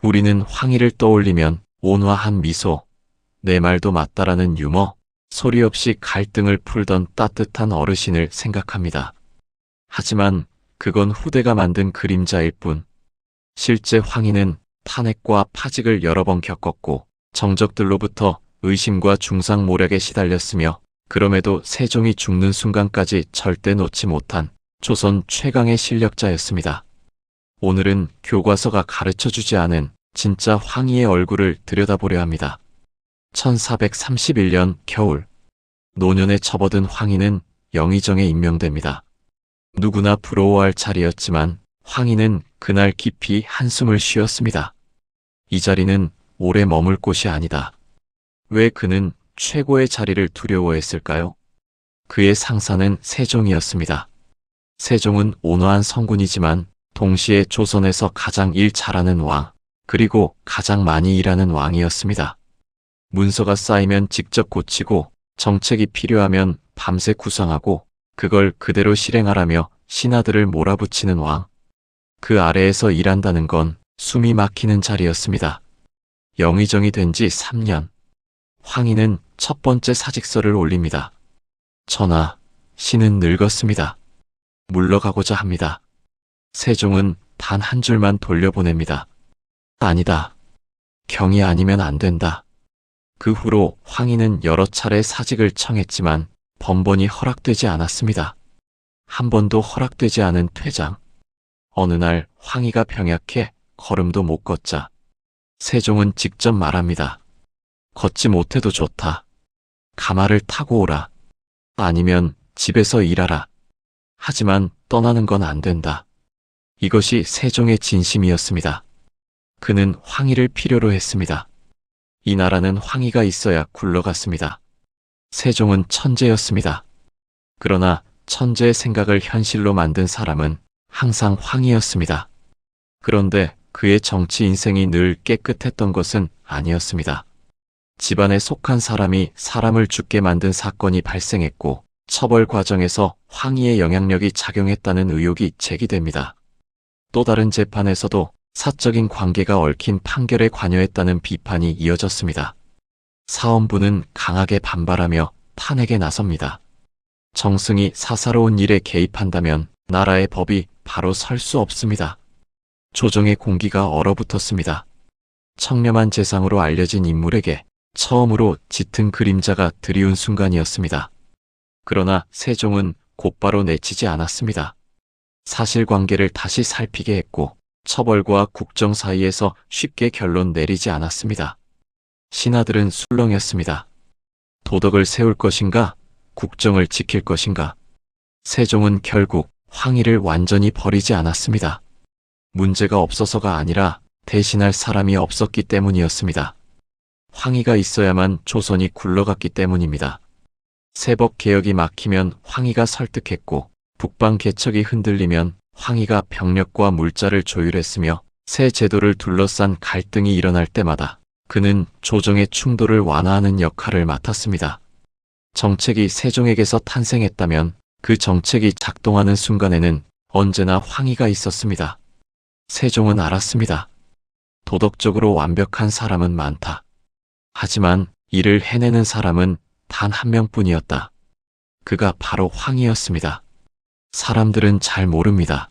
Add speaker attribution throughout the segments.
Speaker 1: 우리는 황희를 떠올리면 온화한 미소, 내 말도 맞다라는 유머, 소리 없이 갈등을 풀던 따뜻한 어르신을 생각합니다. 하지만 그건 후대가 만든 그림자일 뿐, 실제 황희는 탄핵과 파직을 여러 번 겪었고 정적들로부터 의심과 중상모략에 시달렸으며, 그럼에도 세종이 죽는 순간까지 절대 놓지 못한 조선 최강의 실력자였습니다. 오늘은 교과서가 가르쳐주지 않은 진짜 황희의 얼굴을 들여다보려 합니다. 1431년 겨울, 노년에 접어든 황희는 영의정에 임명됩니다. 누구나 부러워할 자리였지만 황희는 그날 깊이 한숨을 쉬었습니다. 이 자리는 오래 머물 곳이 아니다. 왜 그는 최고의 자리를 두려워했을까요? 그의 상사는 세종이었습니다. 세종은 온화한 성군이지만 동시에 조선에서 가장 일 잘하는 왕, 그리고 가장 많이 일하는 왕이었습니다. 문서가 쌓이면 직접 고치고 정책이 필요하면 밤새 구상하고 그걸 그대로 실행하라며 신하들을 몰아붙이는 왕. 그 아래에서 일한다는 건 숨이 막히는 자리였습니다. 영의정이 된 지 3년. 황희는 첫 번째 사직서를 올립니다. 전하, 신은 늙었습니다. 물러가고자 합니다. 세종은 단 한 줄만 돌려보냅니다. 아니다. 경이 아니면 안 된다. 그 후로 황희는 여러 차례 사직을 청했지만 번번이 허락되지 않았습니다. 한 번도 허락되지 않은 퇴장. 어느 날 황희가 병약해 걸음도 못 걷자 세종은 직접 말합니다. 걷지 못해도 좋다. 가마를 타고 오라. 아니면 집에서 일하라. 하지만 떠나는 건 안 된다. 이것이 세종의 진심이었습니다. 그는 황희를 필요로 했습니다. 이 나라는 황희가 있어야 굴러갔습니다. 세종은 천재였습니다. 그러나 천재의 생각을 현실로 만든 사람은 항상 황희였습니다. 그런데 그의 정치 인생이 늘 깨끗했던 것은 아니었습니다. 집안에 속한 사람이 사람을 죽게 만든 사건이 발생했고 처벌 과정에서 황희의 영향력이 작용했다는 의혹이 제기됩니다. 또 다른 재판에서도 사적인 관계가 얽힌 판결에 관여했다는 비판이 이어졌습니다. 사헌부는 강하게 반발하며 탄핵에 나섭니다. 정승이 사사로운 일에 개입한다면 나라의 법이 바로 설 수 없습니다. 조정의 공기가 얼어붙었습니다. 청렴한 재상으로 알려진 인물에게 처음으로 짙은 그림자가 드리운 순간이었습니다. 그러나 세종은 곧바로 내치지 않았습니다. 사실관계를 다시 살피게 했고 처벌과 국정 사이에서 쉽게 결론 내리지 않았습니다. 신하들은 술렁였습니다. 도덕을 세울 것인가, 국정을 지킬 것인가. 세종은 결국 황희를 완전히 버리지 않았습니다. 문제가 없어서가 아니라 대신할 사람이 없었기 때문이었습니다. 황희가 있어야만 조선이 굴러갔기 때문입니다. 세법개혁이 막히면 황희가 설득했고 북방 개척이 흔들리면 황희가 병력과 물자를 조율했으며 새 제도를 둘러싼 갈등이 일어날 때마다 그는 조정의 충돌을 완화하는 역할을 맡았습니다. 정책이 세종에게서 탄생했다면 그 정책이 작동하는 순간에는 언제나 황희가 있었습니다. 세종은 알았습니다. 도덕적으로 완벽한 사람은 많다. 하지만 이를 해내는 사람은 단 한 명뿐이었다. 그가 바로 황희였습니다. 사람들은 잘 모릅니다.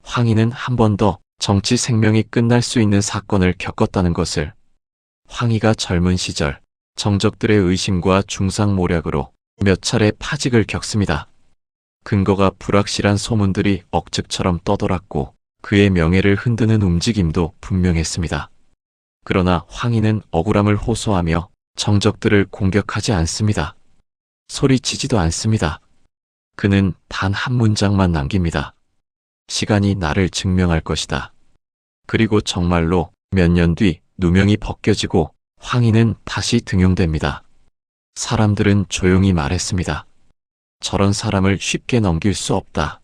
Speaker 1: 황희는 한 번 더 정치 생명이 끝날 수 있는 사건을 겪었다는 것을. 황희가 젊은 시절 정적들의 의심과 중상모략으로 몇 차례 파직을 겪습니다. 근거가 불확실한 소문들이 억측처럼 떠돌았고 그의 명예를 흔드는 움직임도 분명했습니다. 그러나 황희는 억울함을 호소하며 정적들을 공격하지 않습니다. 소리치지도 않습니다. 그는 단 한 문장만 남깁니다. 시간이 나를 증명할 것이다. 그리고 정말로 몇 년 뒤 누명이 벗겨지고 황희는 다시 등용됩니다. 사람들은 조용히 말했습니다. 저런 사람을 쉽게 넘길 수 없다.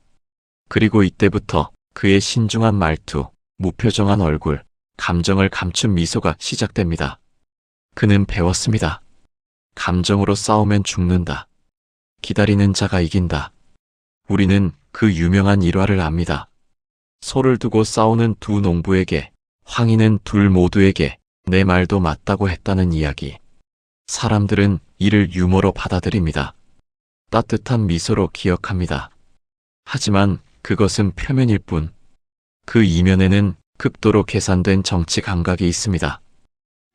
Speaker 1: 그리고 이때부터 그의 신중한 말투, 무표정한 얼굴, 감정을 감춘 미소가 시작됩니다. 그는 배웠습니다. 감정으로 싸우면 죽는다. 기다리는 자가 이긴다. 우리는 그 유명한 일화를 압니다. 소를 두고 싸우는 두 농부에게 황희는 둘 모두에게 내 말도 맞다고 했다는 이야기. 사람들은 이를 유머로 받아들입니다. 따뜻한 미소로 기억합니다. 하지만 그것은 표면일 뿐, 그 이면에는 극도로 계산된 정치 감각이 있습니다.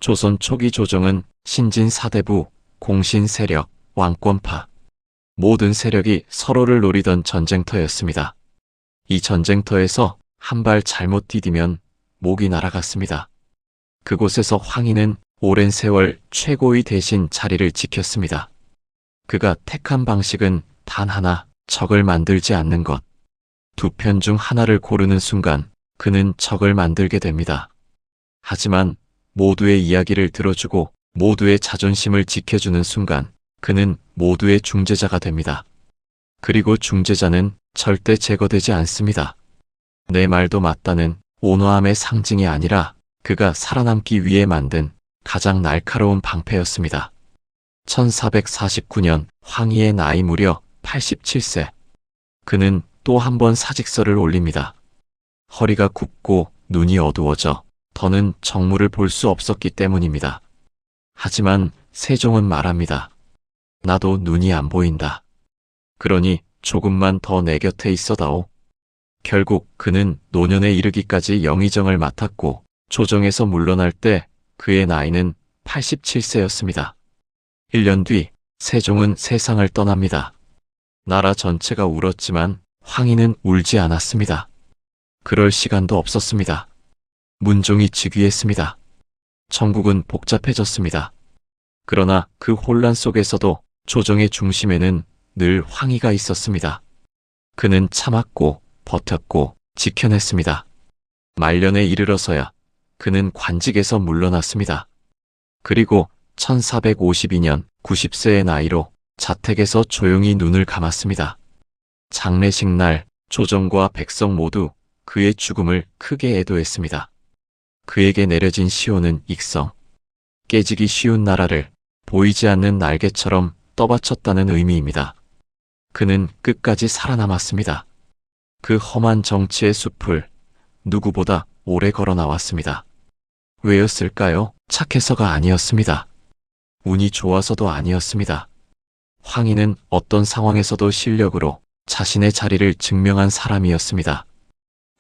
Speaker 1: 조선 초기 조정은 신진 사대부, 공신 세력, 왕권파, 모든 세력이 서로를 노리던 전쟁터였습니다. 이 전쟁터에서 한 발 잘못 디디면 목이 날아갔습니다. 그곳에서 황희는 오랜 세월 최고위 대신 자리를 지켰습니다. 그가 택한 방식은 단 하나, 적을 만들지 않는 것. 두 편 중 하나를 고르는 순간 그는 적을 만들게 됩니다. 하지만 모두의 이야기를 들어주고 모두의 자존심을 지켜주는 순간 그는 모두의 중재자가 됩니다. 그리고 중재자는 절대 제거되지 않습니다. 내 말도 맞다는 온화함의 상징이 아니라 그가 살아남기 위해 만든 가장 날카로운 방패였습니다. 1449년 황희의 나이 무려 87세. 그는 또 한 번 사직서를 올립니다. 허리가 굽고 눈이 어두워져 더는 정무를 볼 수 없었기 때문입니다. 하지만 세종은 말합니다. 나도 눈이 안 보인다. 그러니 조금만 더 내 곁에 있어다오. 결국 그는 노년에 이르기까지 영의정을 맡았고 조정에서 물러날 때 그의 나이는 87세였습니다. 1년 뒤 세종은 세상을 떠납니다. 나라 전체가 울었지만 황희는 울지 않았습니다. 그럴 시간도 없었습니다. 문종이 즉위했습니다. 전국은 복잡해졌습니다. 그러나 그 혼란 속에서도 조정의 중심에는 늘 황희가 있었습니다. 그는 참았고 버텼고 지켜냈습니다. 말년에 이르러서야 그는 관직에서 물러났습니다. 그리고 1452년 90세의 나이로 자택에서 조용히 눈을 감았습니다. 장례식 날 조정과 백성 모두 그의 죽음을 크게 애도했습니다. 그에게 내려진 시호는 익성. 깨지기 쉬운 나라를 보이지 않는 날개처럼 떠받쳤다는 의미입니다. 그는 끝까지 살아남았습니다. 그 험한 정치의 숲을 누구보다 오래 걸어 나왔습니다. 왜였을까요? 착해서가 아니었습니다. 운이 좋아서도 아니었습니다. 황희는 어떤 상황에서도 실력으로 자신의 자리를 증명한 사람이었습니다.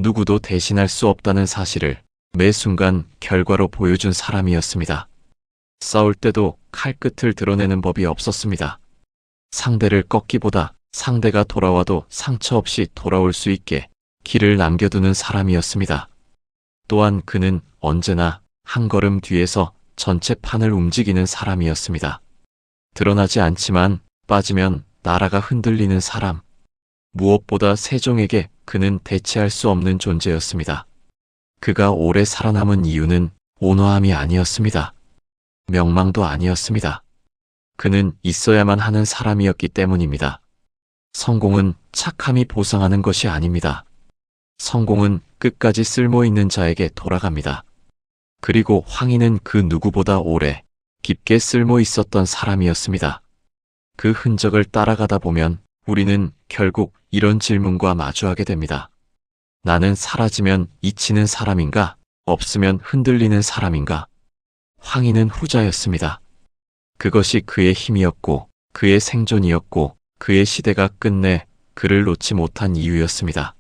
Speaker 1: 누구도 대신할 수 없다는 사실을 매 순간 결과로 보여준 사람이었습니다. 싸울 때도 칼끝을 드러내는 법이 없었습니다. 상대를 꺾기보다 상대가 돌아와도 상처 없이 돌아올 수 있게 길을 남겨두는 사람이었습니다. 또한 그는 언제나 한 걸음 뒤에서 전체 판을 움직이는 사람이었습니다. 드러나지 않지만 빠지면 나라가 흔들리는 사람. 무엇보다 세종에게 그는 대체할 수 없는 존재였습니다. 그가 오래 살아남은 이유는 온화함이 아니었습니다. 명망도 아니었습니다. 그는 있어야만 하는 사람이었기 때문입니다. 성공은 착함이 보상하는 것이 아닙니다. 성공은 끝까지 쓸모있는 자에게 돌아갑니다. 그리고 황희는 그 누구보다 오래 깊게 쓸모 있었던 사람이었습니다. 그 흔적을 따라가다 보면 우리는 결국 이런 질문과 마주하게 됩니다. 나는 사라지면 잊히는 사람인가? 없으면 흔들리는 사람인가? 황희는 후자였습니다. 그것이 그의 힘이었고 그의 생존이었고 그의 시대가 끝내 그를 놓지 못한 이유였습니다.